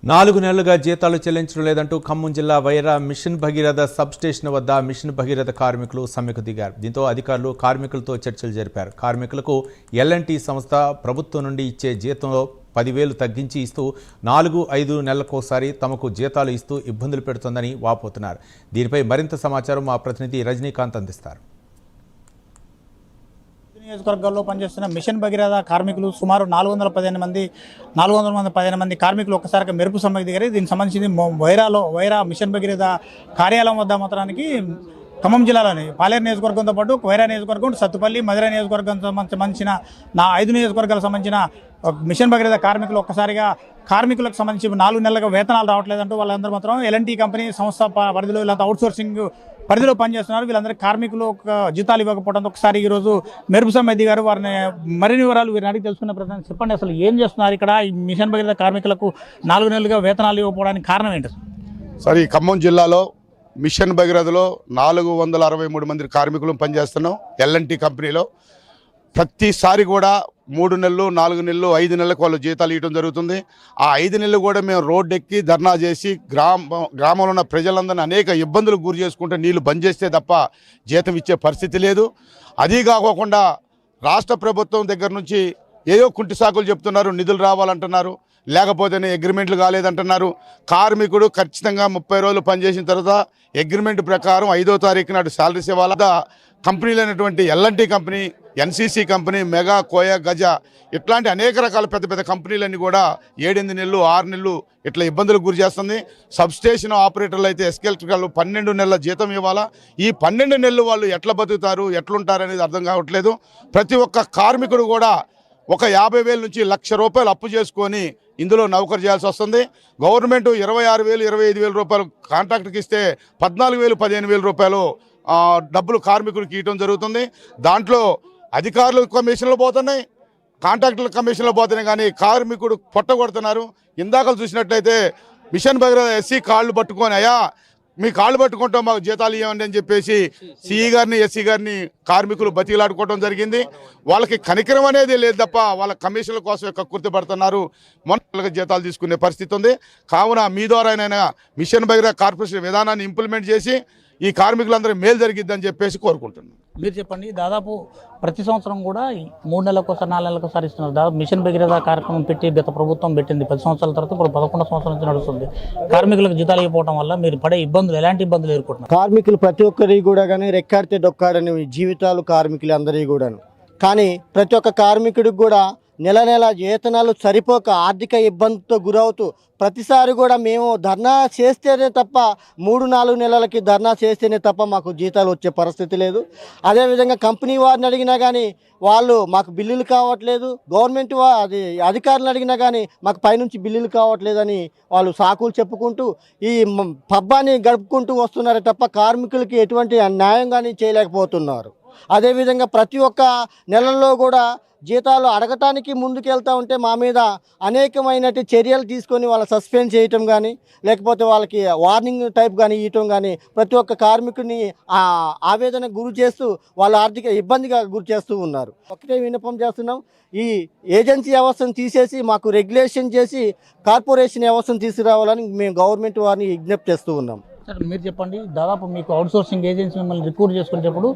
4 నెలలుగా జీతాలు చెల్లించడం లేదంటూ ఖమ్మం జిల్లా Wyra mission Bhagiratha sub station వద్ద మిషన్ భగీరథ కార్మికులు సమ్మెకు దిగారు. దీంతో అధికారులు కార్మికులతో చర్చలు జరిపారు. కార్మికులకు ఎల్ఎన్టీ సంస్థ ప్రభుత్వం నుండి ఇచ్చే జీతంలో 10,000 తగ్గించి ఇస్తూ 4-5 నెలలకోసారి తమకు జీతాలు ఇస్తూ ఇబ్బందులు పెడుతోందని వాపోతున్నారు. దీనిపై మరింత సమాచారం మా ప్రతినిధి రజనీకాంత్ అందిస్తారు. నియోజకవర్గాల్లో పనిచేస్తున్న మిషన్ భగీరథ కార్మికులు సుమారు 415 మంది కార్మికులు ఒక్కసారిగా మెరుపు సమ్మెకు దిగారు. దీనికి సంబంధించి వైరా మిషన్ భగీరథ కార్యాలయం వద్ద మాత్రానికి ఖమ్మం జిల్లాలోని పాలేరు నియోజకవర్గంతో పాటు వైరా నియోజకవర్గం, సత్తుపల్లి, మధుర నియోజకవర్గం సంబంధించిన 5 నియోజకవర్గాలకు సంబంధించిన మిషన్ భగీరథ కార్మికులు ఒక్కసారిగా కార్మికులకు సంబంధించి 4 నెలలుగా వేతనాలు రావట్లేదంటూ వాళ్ళందరూ మాత్రం ఎల్ఎన్టీ కంపెనీ సంస్థ పరిధిలో ఇలా అవుట్సోర్సింగ్ పరిధిలో పనిచేస్తున్నారు. వీళ్ళందరికీ కార్మికులు జీతాలు ఇవ్వకపోవడంతో ఒకసారి ఈరోజు మెరుపు సమ్మె దిగారు. వారిని మరిన్ని వివరాలు వీరిని అడిగి తెలుసుకున్న ప్రధాని చెప్పండి, అసలు ఏం చేస్తున్నారు ఇక్కడ? ఈ మిషన్ భగీరథ కార్మికులకు 4 నెలలుగా వేతనాలు ఇవ్వకపోవడానికి కారణం ఏంటి? సార్, ఈ ఖమ్మం జిల్లాలో మిషన్ భగీరథలో 463 మంది కార్మికులు పనిచేస్తున్నాం. ఎల్ఎన్టీ కంపెనీలో ప్రతిసారి కూడా 3 నెలలు, 4 నెలలు, 5 నెలలకు వాళ్ళు జీతాలు ఇవ్వడం జరుగుతుంది. ఆ 5 నెలలు కూడా మేము రోడ్డు ఎక్కి ధర్నా చేసి గ్రామంలో ఉన్న ప్రజలందరినీ అనేక ఇబ్బందులకు గురి చేసుకుంటే నీళ్లు బంద్ చేస్తే తప్ప జీతం ఇచ్చే పరిస్థితి లేదు. అదీ కాకుండా రాష్ట్ర ప్రభుత్వం దగ్గర నుంచి ఏదో కుంటి సాకులు చెప్తున్నారు, నిధులు రావాలంటున్నారు, లేకపోతేనే అగ్రిమెంట్లు కాలేదంటున్నారు. కార్మికుడు ఖచ్చితంగా 30 రోజులు పనిచేసిన తర్వాత అగ్రిమెంట్ ప్రకారం 5వ తారీఖు నాడు శాలరీస్ ఇవ్వాలా. కంపెనీలు అయినటువంటి LNT company, NCC company, Megha, కోయా, గజ ఇట్లాంటి అనేక రకాల పెద్ద పెద్ద కంపెనీలన్నీ కూడా 7-8 నెలలు, 6 నెలలు ఇట్లా ఇబ్బందులకు గురి చేస్తుంది. సబ్స్టేషన్ ఆపరేటర్లు అయితే ఎస్కెల్ట్రికల్ 12 నెలల జీతం ఇవ్వాలా. ఈ 12 నెలలు వాళ్ళు ఎట్లా బతుకుతారు, ఎట్లుంటారు అనేది అర్థం కావట్లేదు. ప్రతి ఒక్క కార్మికుడు కూడా ఒక 50,000 నుంచి ₹1,00,000 అప్పు చేసుకొని ఇందులో నౌకరు చేయాల్సి వస్తుంది. గవర్నమెంట్ 26,000, 25,000 రూపాయలు కాంట్రాక్ట్కి ఇస్తే 14,000, 15,000 రూపాయలు డబ్బులు కార్మికుడికి ఇవ్వడం జరుగుతుంది. దాంట్లో అధికారులు కమిషన్లు పోతున్నాయి, కాంట్రాక్టుల కమిషన్లు పోతున్నాయి, కానీ కార్మికుడు పొట్టగొడుతున్నారు. ఇందాక చూసినట్లయితే మిషన్ భగీరథ ఎస్సీ కాళ్ళు పట్టుకొని, అయ్యా మీ కాళ్ళు పట్టుకుంటాం, మాకు జీతాలు ఇవ్వండి అని చెప్పేసి సిఈ గారిని, ఎస్సీ గారిని కార్మికులు బతిలాడుకోవడం జరిగింది. వాళ్ళకి కనికరం అనేది లేదు తప్ప వాళ్ళ కమిషన్ల కోసం కక్కుర్తిపడుతున్నారు. మొన్న జీతాలు తీసుకునే పరిస్థితి ఉంది. కావున మీ ద్వారానైనా మిషన్ భగీరథ కార్పొరేషన్ విధానాన్ని ఇంప్లిమెంట్ చేసి ఈ కార్మికులందరూ మేలు జరిగిద్దని చెప్పేసి కోరుకుంటున్నాను. మీరు చెప్పండి, దాదాపు ప్రతి సంవత్సరం కూడా 3 నెలలకోసారి, 4 నెలలకోసారి ఇస్తున్నారు. దాదాపు మిషన్ భగీరథ కార్యక్రమం పెట్టి గత ప్రభుత్వం పెట్టింది 10 సంవత్సరాల తర్వాత, ఇప్పుడు 11 సంవత్సరాల నుంచి నడుస్తుంది. కార్మికులకు జీతాలు ఇవ్వకపోవడం వల్ల మీరు పడే ఇబ్బందులు, ఎలాంటి ఇబ్బందులు ఎదుర్కొంటున్నారు? కార్మికులు ప్రతి ఒక్కరికి కూడా కానీ రెక్కాడితే డొక్కాడని జీవితాలు కార్మికులు అందరికీ కూడాను. కానీ ప్రతి ఒక్క కార్మికుడికి కూడా నెల వేతనాలు సరిపోక ఆర్థిక ఇబ్బందితో గురవుతూ ప్రతిసారి కూడా మేము ధర్నా చేస్తేనే తప్ప 3-4 నెలలకి ధర్నా చేస్తేనే తప్ప మాకు జీతాలు వచ్చే పరిస్థితి లేదు. అదేవిధంగా కంపెనీ వారిని అడిగినా కానీ వాళ్ళు మాకు బిల్లులు కావట్లేదు, గవర్నమెంట్ అధికారులు అడిగినా కానీ మాకు పైనుంచి బిల్లులు కావట్లేదని వాళ్ళు సాకులు చెప్పుకుంటూ ఈ పబ్బాన్ని గడుపుకుంటూ వస్తున్నారే తప్ప కార్మికులకి ఎటువంటి న్యాయం కానీ చేయలేకపోతున్నారు. అదేవిధంగా ప్రతి ఒక్క నెలల్లో కూడా జీతాలు అడగటానికి ముందుకెళ్తూ ఉంటే మా మీద అనేకమైన చర్యలు తీసుకొని వాళ్ళ సస్పెండ్ చేయటం కానీ, లేకపోతే వాళ్ళకి వార్నింగ్ టైప్ కానీ ఇవ్వటం కానీ ప్రతి ఒక్క కార్మికుడిని ఆవేదనకు గురి చేస్తూ వాళ్ళ ఆర్థిక ఇబ్బందిగా గురి చేస్తూ ఉన్నారు. ఒకటే విన్నపం చేస్తున్నాం, ఈ ఏజెన్సీ వ్యవస్థను తీసేసి మాకు రెగ్యులేషన్ చేసి కార్పొరేషన్ వ్యవస్థను తీసుకురావాలని మేము గవర్నమెంట్ వారిని విజ్ఞప్తి చేస్తూ ఉన్నాం. సార్, మీరు చెప్పండి, దాదాపు మీకు అవుట్సోర్సింగ్ ఏజెన్సీ మిమ్మల్ని రిక్రూట్ చేసుకునేటప్పుడు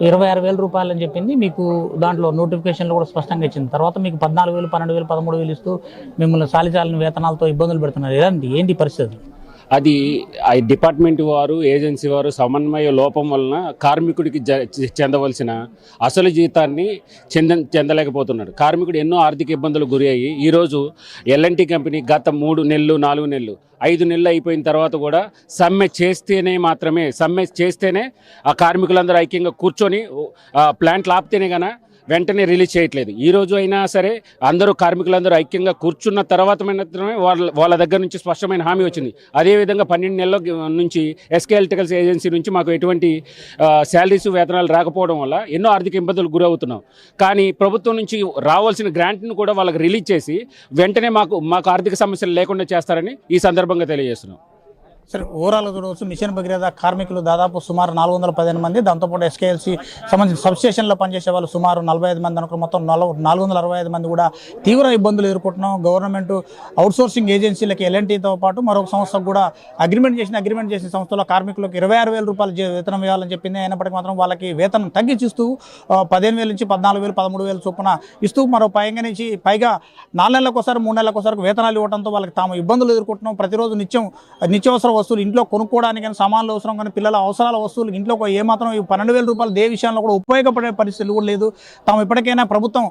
26,000 రూపాయలు అని చెప్పింది. మీకు దాంట్లో నోటిఫికేషన్లో కూడా స్పష్టంగా ఇచ్చింది. తర్వాత మీకు 14,000, 12,000, 13,000 ఇస్తూ మిమ్మల్ని చాలిన వేతనాలతో ఇబ్బందులు పెడుతున్నారు. ఏంటి పరిస్థితి? అది డిపార్ట్మెంట్ వారు, ఏజెన్సీ వారు సమన్వయ లోపం వలన కార్మికుడికి చెందవలసిన అసలు జీతాన్ని చెందలేకపోతున్నాడు. కార్మికుడు ఎన్నో ఆర్థిక ఇబ్బందులు గురి అయ్యి ఈరోజు ఎల్ఎన్టీ కంపెనీ గత 3 నెలలు, 4 నెలలు, 5 నెలలు అయిపోయిన తర్వాత కూడా సమ్మె చేస్తేనే ఆ కార్మికులందరూ ఐక్యంగా కూర్చొని ప్లాంట్లు ఆపితేనే కన్నా వెంటనే రిలీజ్ చేయట్లేదు. ఈ రోజు అయినా సరే అందరూ కార్మికులందరూ ఐక్యంగా కూర్చున్న తర్వాత మాత్రమే వాళ్ళ దగ్గర నుంచి స్పష్టమైన హామీ వచ్చింది. అదేవిధంగా 12 నెలల నుంచి ఎస్కే ఎలక్ట్రికల్స్ ఏజెన్సీ నుంచి మాకు ఎటువంటి శాలరీస్, వేతనాలు రాకపోవడం వల్ల ఎన్నో ఆర్థిక ఇబ్బందులు గురవుతున్నాం. కానీ ప్రభుత్వం నుంచి రావాల్సిన గ్రాంట్ను కూడా వాళ్ళకి రిలీజ్ చేసి వెంటనే మాకు ఆర్థిక సమస్యలు లేకుండా చేస్తారని ఈ సందర్భంగా తెలియజేస్తున్నాం. సరే ఓవరాల్గా చూడవచ్చు మిషన్ భగీరథ కార్మికులు దాదాపు సుమారు 415 మంది, దాంతోపాటు ఎస్కేఎల్సీ సంబంధించిన సబ్స్టేషన్లో పనిచేసే వాళ్ళు సుమారు 45 మంది అనుకున్న మొత్తం 465 మంది కూడా తీవ్ర ఇబ్బందులు ఎదుర్కొంటున్నాం. గవర్నమెంట్ అవుట్సోర్సింగ్ ఏజెన్సీలకి ఎల్ఎన్టీతో పాటు మరొక సంస్థకు కూడా అగ్రిమెంట్ చేసిన సంస్థలో కార్మికులకు 26,000 రూపాయలు వేతనం ఇవ్వాలని చెప్పింది. అయినప్పటికీ మాత్రం వాళ్ళకి వేతనం తగ్గించిస్తూ 15,000 నుంచి 14,000 13,000 చొప్పున ఇస్తూ మరో పైగా 4 నెలలకు ఒకసారి 3 నెలలకు ఒకసారి వేతనాలు ఇవ్వడంతో వాళ్ళకి తాము ఇబ్బందులు ఎదుర్కొంటున్నాం. ప్రతిరోజు నిత్యావసర వస్తువులు ఇంట్లో కొనుక్కోవడానికి కానీ సామాన్లు అవసరం కానీ పిల్లల అవసరాల వస్తువులు ఇంట్లో ఏమాత్రం 12,000 రూపాయలు దే విషయంలో కూడా ఉపయోగపడే పరిస్థితులు కూడా లేదు. తాము ఇప్పటికైనా ప్రభుత్వం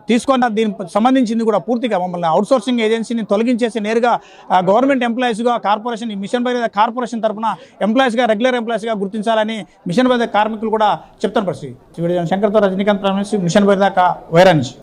తీసుకొని దీనికి సంబంధించింది కూడా పూర్తిగా మమ్మల్ని అవుట్సోర్సింగ్ ఏజెన్సీని తొలగించేసి నేరుగా గవర్నమెంట్ ఎంప్లాయీస్గా కార్పొరేషన్ మిషన్ భగీరథ కార్పొరేషన్ తరఫున ఎంప్లాయీస్గా రెగ్యులర్ ఎంప్లాయీస్గా గుర్తించాలని మిషన్ భగీరథ కార్మికులు కూడా చెప్తున్న పరిస్థితి. శంకర్తో రజనీకాంత్ మిషన్ భగీరథ వైరా నుంచి.